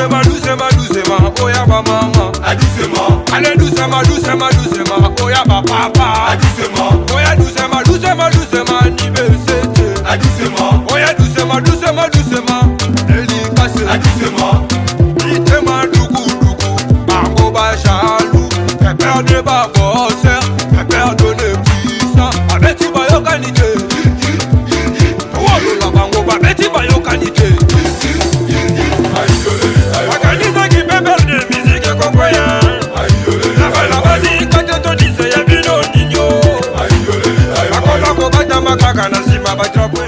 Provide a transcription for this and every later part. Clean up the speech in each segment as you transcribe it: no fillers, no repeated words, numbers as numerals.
doucement, doucement, doucement, oh ya maman. Doucement. Allez doucement, doucement, doucement, oh ya papa. Doucement. Oh ya doucement, doucement, doucement, ni besete. Doucement. Oh ya doucement, doucement, doucement, délicace. Doucement. Ditema dougou dougou, bango ba jaloux. T'es peur de ba bosser, t'es peur de ne puissant. Avec tu vas yokanité. Oh la bango ba beti ba yokanité. Organise qui peut faire de musique et compagnon. La base quand tu dis c'est y'a bino nino. Akola ko bata makaka na sima ba trapwe.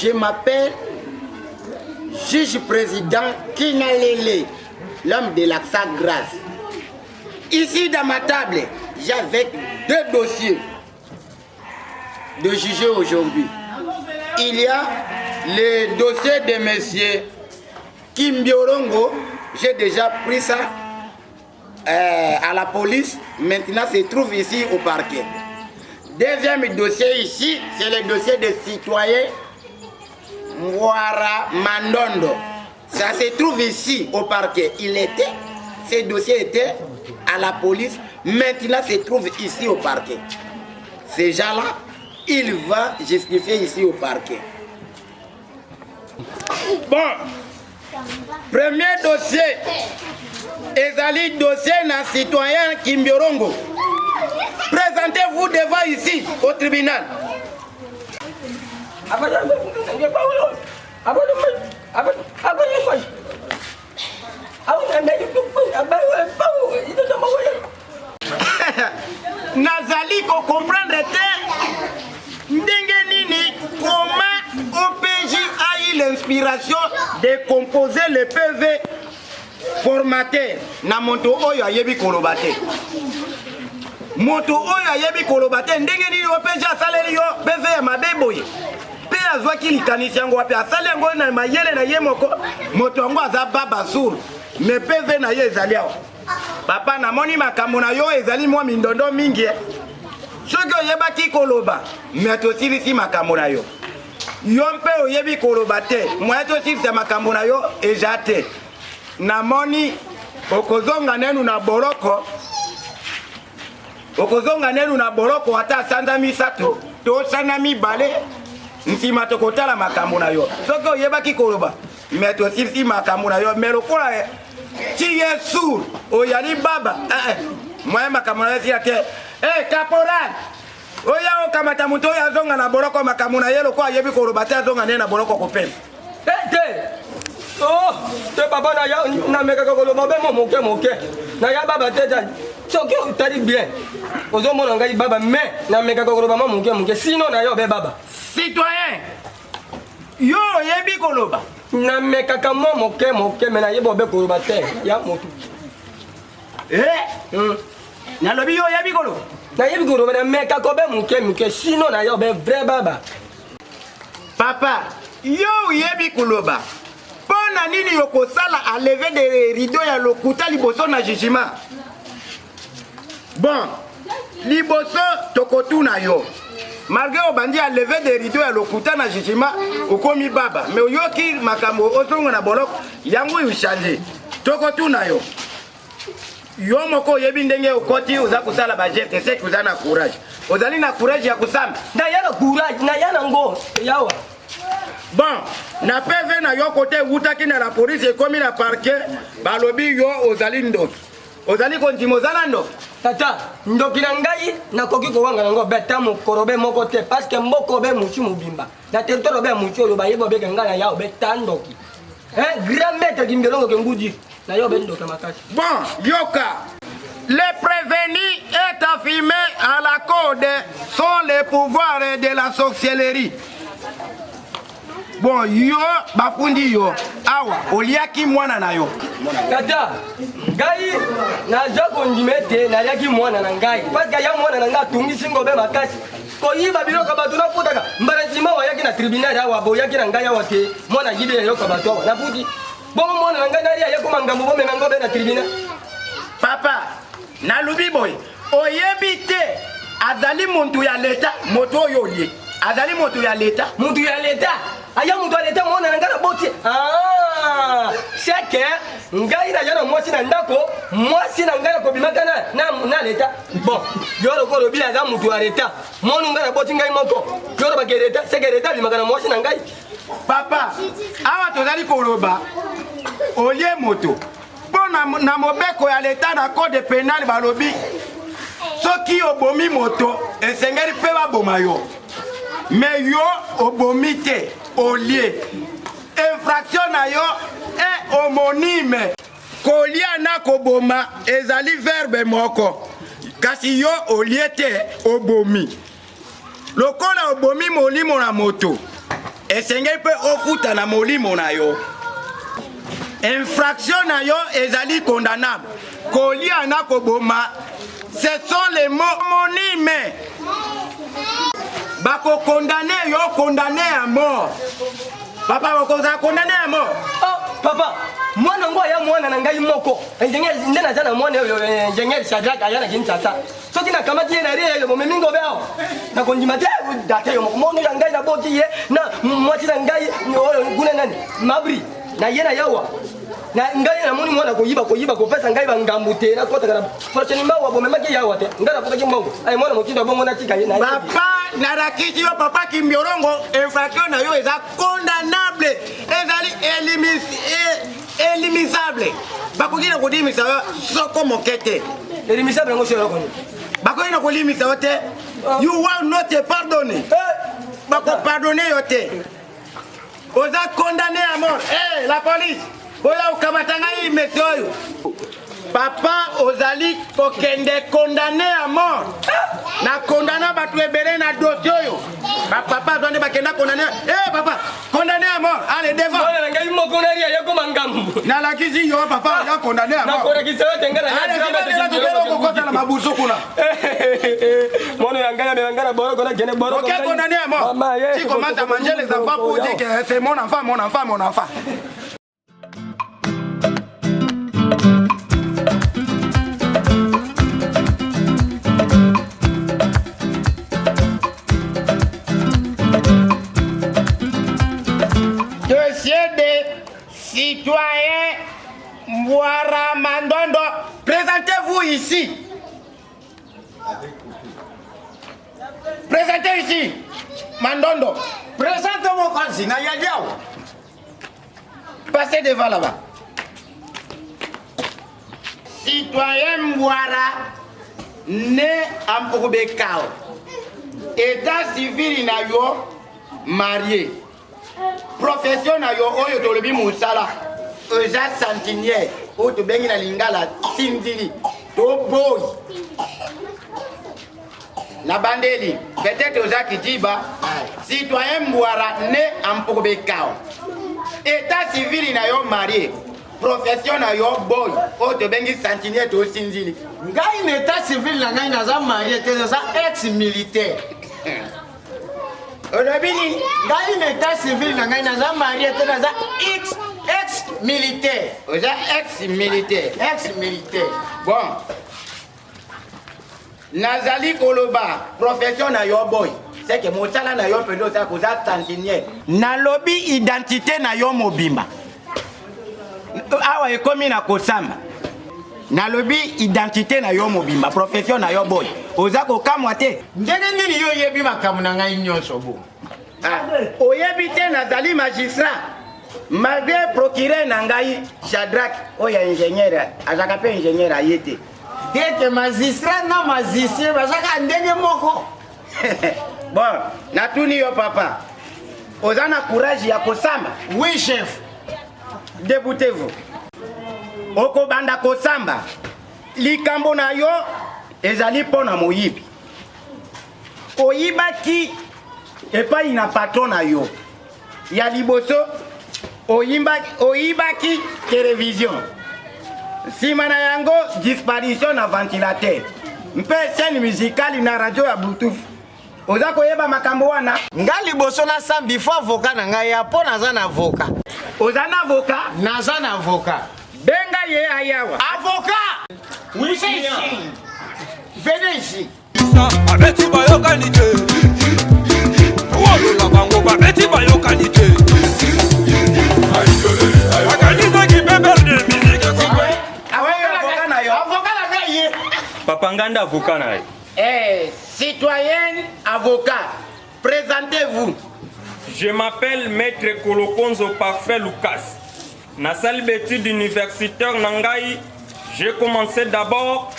Je m'appelle juge président Kinalele, l'homme de l'Axa Grâce. Ici dans ma table, j'avais deux dossiers de juger aujourd'hui. Il y a le dossier de monsieur Kim Biorongo. J'ai déjà pris ça à la police. Maintenant, se trouve ici au parquet. Deuxième dossier ici, c'est le dossier de citoyen Mwara Mandondo. Ça se trouve ici au parquet. Ce dossier était à la police. Maintenant, se trouve ici au parquet. Ces gens-là, il va justifier ici au parquet. Bon, premier dossier. Ezali dossier d'un citoyen Kim Biorongo. Présentez-vous devant ici, au tribunal. Nazali ko comprendre comment OPJ a eu l'inspiration de composer le PV formateur na moto oyo ayebi kolobate. Moto oyo ayebi kolobate ndenge nini OPJ asaleli yo PV ya mabeboye. Pe azwaki likanisi yango wapi asali yango na mayele na ye moko moto yango aza baba sur me PV na ye ezali awa. Papa namoni makambo na yo ezali mwa mindondo mingi. Soki oyebaki koloba me tosilisi makambo na yo. Yo mpe oyebi koloba te moya tosilisa makambo na yo eja te. Namoni okozonga nenu na boroko. Okozonga nenu na boroko ata sanda misato to sana mibale nsima tokotala makambo na yo soki oyebaki koloba mais tosilisi makambo na yo mais lokola ti ye sourd oyali baba moye makambo na yo sila te caporal oya okamata moto oyo azonga na boloko makambo na ye lokola ayebi koloba te azonga nde na boloko kopema te papa na mekaka koloba be mo moke na ya baba te tani soki otali bien ozomona ngai baba mais na mekaka koloba mo moke sinon na yo be baba citoyen yo oyebi koloba na mekaka mo moke me na yebo be koloba te ya motu nalobi yo oyebi koloba na yebi koloba na mekaka be moke sinon na yo be vrai baba papa yo oyebi koloba pona nini yokosala a lever de rideau ya lokuta liboso na jugement bon liboso tokotuna yo malgré obandi a lever de rideau ya lokuta na jugement okomi baba mais oyoki makambo ozonga na boloko yango yochange tokotuna yo yo moko oyebi ndenge okoti oza kosala bageste seki oza na courage ozali na courage ya kosamba na ya na courage na ya na ngo yawa bon na PV na yo kote wutaki na la police ekomi na parquet balobi yo ozali ndoki ozali kondima ozala ndoki tata ndoki na ngai nakoki kowanga nango beta mokolo be moko te parce que mboko be muchu mobimba na territoire be muchu oyo bayeba be ngai na yao beta ndoki grand maître kimbelongo ke ngudi na yo be ndoki makasi bon yoka les prévenus est affirmé à la code sont les pouvoirs de la sorcellerie. Bon, yo, bafundi yo, awa, oliaki mwana na yo. Tata, ngai, na joko ndimete, na liaki mwana na ngai. Parce que ya mwana na ngai, tungi singo be makasi. Ko yiba biloka batu na futaka, mbarazima wa yaki na tribunal awa, bo yaki na ngai awa te, mwana yibe ya yoka batu awa, na futi. Bongo mwana na ngai nari ya yako mangambo bome na ngobe na tribunal. Papa, na lubi boy, oyebi te, azali muntu ya leta, moto yo ye. Azali moto ya leta. Muntu ya leta. Aya muntu ya leta mwana ngana boti. Cheke ngai na jana mwasi na ndako, mwasi na ngai ko bimaka na leta. Bon, yoro ko robi aza muntu ya leta. Mwana ngana boti ngai moko. Yoro ba leta, seke leta bimaka na mwasi na ngai. Papa, awa tozali koloba. Olie moto. Bona na mobeko ya leta na code pénal balobi. Soki obomi moto, esengeli pe ba boma yo. Mais yo obomi te olie infraction na yo est homonyme kolia na koboma ezali verbe moko kasi yo olie te obomi lokola obomi molimo na moto esengeli pe ofuta na molimo na yo infraction na yo ezali condamnable kolia na koboma ce sont les mots homonymes. Bako condamné yo condamné à mort. Papa bako condamné à mort. Oh papa, mwana ngo ya mwana na ngai moko. Engineer ndena sana mwana yo engineer Shadrack ayana kintsasa. So kina kama tie na rie yo momemingo beo. Na konjima te date yo mono ya ngai na boti ye na mwati na ngai kuna nani? Mabri na yena yawa. Na ngai na muni mwana koyiba ko pesa ngai bangamute na kota kana prochaine mawa bo memaki yawa te ngara kwa kimbongo ay mwana mokindo bongo na tika na papa na rakiti yo papa kimbiorongo infraction na yo eza condamnable ezali éliminable bakokina kodimisa yo soko mokete éliminable ngo shero kono bakokina kolimisa yo te you will not pardonner bako pardonner yo te oza condamné à mort la police oya ukamatanga hii mesoyo papa ozali kokende condamné à mort na condamna batu ebele na dossier ba papa doit bakenda condamné papa condamné à mort allez devant wala ngai moko na ria yako mangambo na la kizi yo papa ya condamné à mort na kora kisawa tengana ya drama de kokota na mabuso kuna mono yangana melangana boro kona kene boro OK condamné à mort si commence à manger les enfants pour dire que c'est mon enfant Dossier des citoyens Mwara Mandondo. Présentez-vous ici. Présentez ici. Mandondo. Présente-moi Kanzi, na Yadiao. Passez devant là-bas. Citoyen Mwara, né en Pogobekao. État civil na yo, marié. Profession na yo, oyo tolobi musala. Oja santinière, oyo to bengi na lingala, tindili, to boy. La bandeli, peut-être oja kijiba, citoyen Mwara, né en Pogobekao. État civil na yo, marié. Profession na yo boy, o te bengi santinière to sinzili. Ngai na état civil na ngai naza marié te naza ex-militaire. Olobini, Ngai na état civil na ngai naza marié te naza ex-militaire. oza ex-militaire. Ex-militaire. Bon. Nazali koloba, profession na yo boy. C'est que motala na yo pendo sa koza santinière. Nalobi identité na yo mobimba. Awa ekomi na kosamba. Nalobi identité na yo mobimba, profession na yo boy. Oza kokamwa te. Ndenge nini yo yebi makambo na ngai nyonso bo. Oyebi te nazali magistrat. Malgré procureur na ngai Shadrach oya ingénieur, azaka pe ingénieur ayete. Deke magistrat na magicien bazaka ndenge moko. Bon, natuni yo papa. Oza na courage ya kosamba. Oui chef. Déboutez-vous. Oko banda kosamba. Likambo na yo ezali pona moyibi. Oyibaki epai na patron na yo. Ya liboso oyibaki télévision. Sima na yango disparition na ventilateur. Mpe scène musicale na radio ya Bluetooth. Oza koyeba makambo wana. Ngai liboso na sambi fo avocat na ngai ya po naza na avocat. Oza na avocat? Naza na avocat. Benga ye ayawa. Avocat! Oui, c'est ici. Venez ici. Abeti bayo kanite. Wolo la bango babeti bayo kanite. Akanisa ki bebel de musique. Awe avocat na yo. Avocat la ngai ye. Papa Nganda avocat na ye. Citoyen avocat, présentez-vous. Je m'appelle Maître Kolokonzo Parfait Lucas. Na salle d'études universitaire Nangai, j'ai commencé d'abord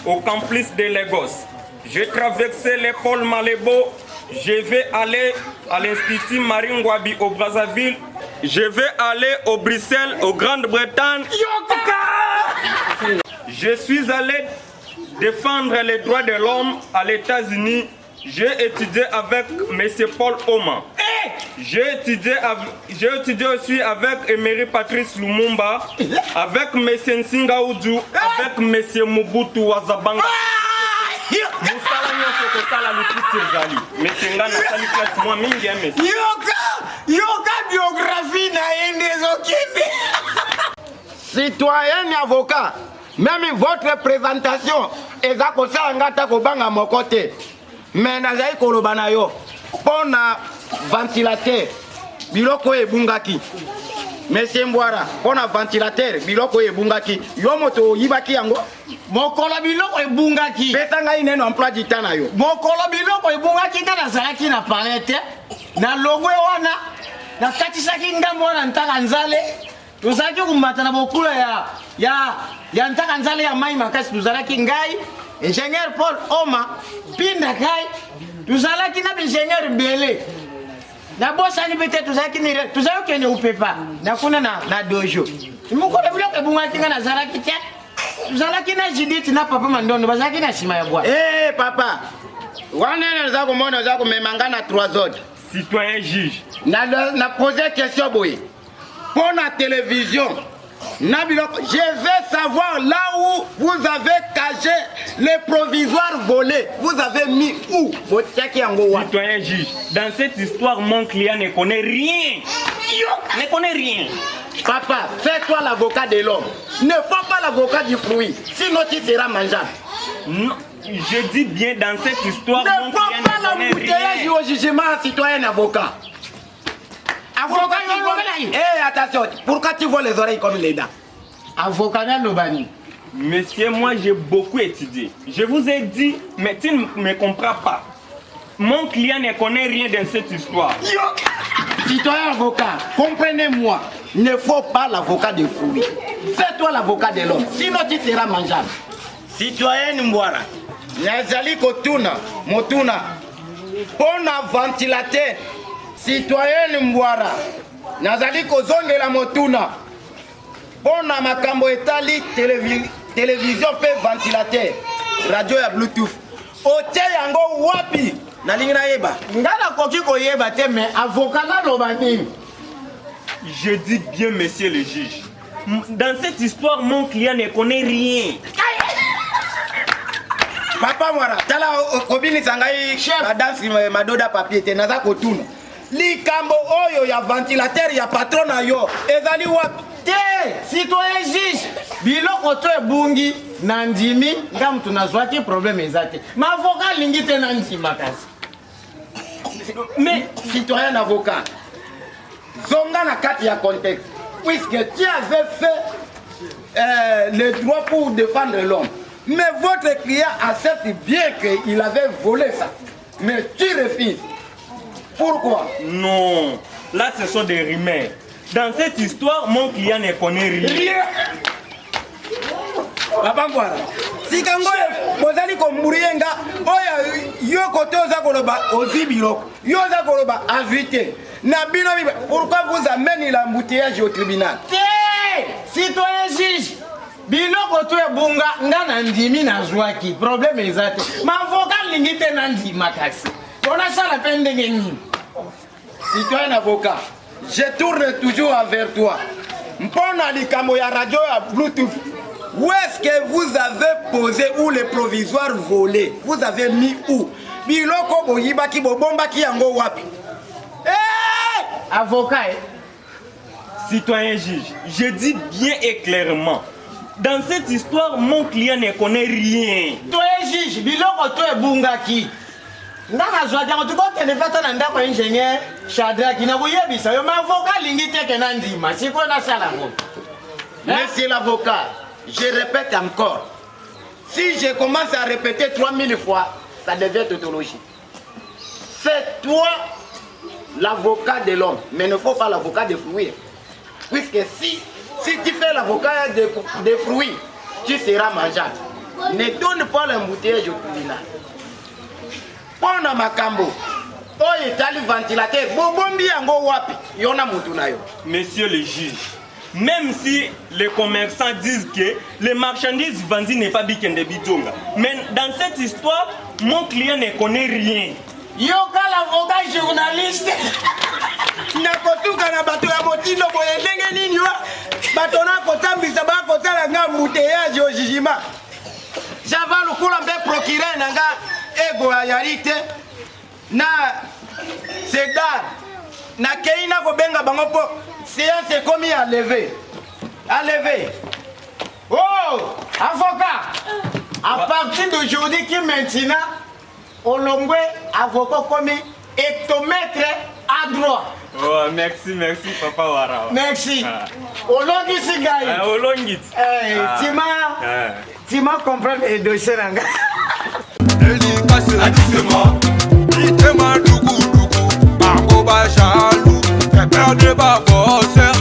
au campus de Lagos. J'ai traversé l'école Malebo. Je vais aller à l'Institut Maringwabi au Brazzaville. Je vais aller au Bruxelles, au Grande-Bretagne. Je suis allé défendre les droits de l'homme à l'États-Unis. J'ai étudié avec M. Paul Oman. J'ai étudié aussi avec Emery Patrice Lumumba, avec M. Nsinga Oudou, avec M. Mobutu Wazabanga. Yoka biographie na yende okende. Citoyen avocat, même votre présentation est à cause de kobanga mokote. Mais nazali koloba na yo pona ventilateur biloko ebungaki. Monsieur Mbwara, pona ventilateur biloko ebungaki. Yo moto yibaki yango. Mokolo biloko ebungaki. Pesa ngai neno emploi du temps na yo. Mokolo biloko ebungaki nga nazalaki na palete na logo wana na katisaki ngambo wana ntaka nzale. Tozalaki kumata na bokula ya ntaka nzale ya mai makasi tozalaki ngai ingénieur Paul Oma pinda kai tozalaki na ingénieur Belé na bosani peut-être tozalaki ni tozalaki ne upepa na kuna na dojo mukolo biloko ebungaki nga nazalaki te tozalaki na Judith na papa Mandondo bazalaki na sima ya bwa. Papa wana naza komona naza komemanga na 3 autres. Citoyen juge. Na poser question boy. Pour la télévision, je veux savoir là où vous avez caché les provisoires volés. Vous avez mis où? Citoyen juge, dans cette histoire, mon client ne connaît rien. Ne connaît rien. Papa, fais-toi l'avocat de l'homme. Ne fais pas l'avocat du fruit, sinon tu seras mangeable. Non, je dis bien dans cette histoire, mon ne client fais pas ne la connaît bouteille rien. au jugement citoyen avocat. Avocat, attention, pourquoi tu vois les oreilles comme les dents? Avocat na lobani. Monsieur, moi j'ai beaucoup étudié. Je vous ai dit, mais tu ne me comprends pas. Mon client ne connaît rien dans cette histoire. Citoyen avocat, comprenez-moi. Il ne faut pas l'avocat de fouille. Fais-toi l'avocat de l'homme, sinon tu seras mangeable. Citoyen Mbouara, Nazali Kotuna, Motuna, Pona ventilateur. Citoyen Mbouara, Nazali Kozonge la Motuna, Pona Makambo Etali, télévision pe ventilateur, radio ya Bluetooth. Ote yango wapi? Nalingi na yeba. Ngana koki koyeba te mais avocat na loba nini? Je dis bien, monsieur le juge. Dans cette histoire, mon client ne connaît rien. Papa Mwara, tala kobini sangai dansi madoda papier te naza kotuna. Likambo oyo ya ventilateur ya patron na yo. Ezali wapi? Te, citoyen juge. Biloko to ebungi na ndimi nga mtu nazwaki problème ezate. Ma avocat lingi te na ndima kasi. Mais citoyen avocat, zonga na kati ya contexte. Puisque tu avais fait le droit pour défendre l'homme. Mais votre client accepte bien qu'il avait volé ça. Mais tu refuses. Pourquoi? Non, là ce sont des rumeurs. Dans cette histoire, mon client ne connaît rien. Papa Mbouara, si kango bozali komurienga oya yo kote oza koloba ozibilo yo oza koloba invité na bino pourquoi vous amenez l'embouteillage au tribunal? Te, citoyen juge. Biloko to ebunga nga na ndimi nazwaki problème ezate. Ma avocat lingi te na ndima kasi. On a ça la peine de gagner. Citoyen avocat, je tourne toujours envers toi. Mpona likambo ya radio ya Bluetooth. Où est-ce que vous avez posé ou les provisoires volés? Vous avez mis où? Biloko boyibaki bobombaki yango wapi? Hey! Avocat. Citoyen juge, je dis bien et clairement. Dans cette histoire, mon client ne connaît rien. Toi juge, biloko to ebungaki. Ndaka zwaja ko tuko telefata na ndako ingénieur Shadrack na kuyebisa yo ma avocat lingi teke na ndima siko na sala ngo. Monsieur l'avocat, je répète encore. Si je commence à répéter 3000 fois, ça devient tautologie. Fais-toi l'avocat de l'homme, mais ne faut pas l'avocat des fruits. Puisque si tu fais l'avocat des fruits, tu seras mangeable. Ne donne pas l'embouteillage au tribunal. Pona makambo. Oye tali ventilateur. Bobombi yango wapi. Yona mutu na yo. Monsieur le juge, même si les commerçants disent que les marchandises vendues n'est pas bikende bidonga, mais dans cette histoire, mon client ne connaît rien. Yoka l'avocat journaliste. Nakotuka na bato ya motindo boye ndenge nini wa bato na kotambisa ba kotala nga embouteillage au jugement. Java lukula mbe procureur nanga ego ya yarite na Cedar na keina ko benga bango po séance commis à lever. À lever. Oh, avocat. À partir d'aujourd'hui qui maintenant Olongwe avocat commis hectomètre à droite. Oh, merci, Papa Wara. Merci. Olongi sigai. Olongit. Tima comprendre les dossiers nanga. Délicace, adissement. Dites-moi dougou, bango ba jalou. J'ai perdu ma bosse.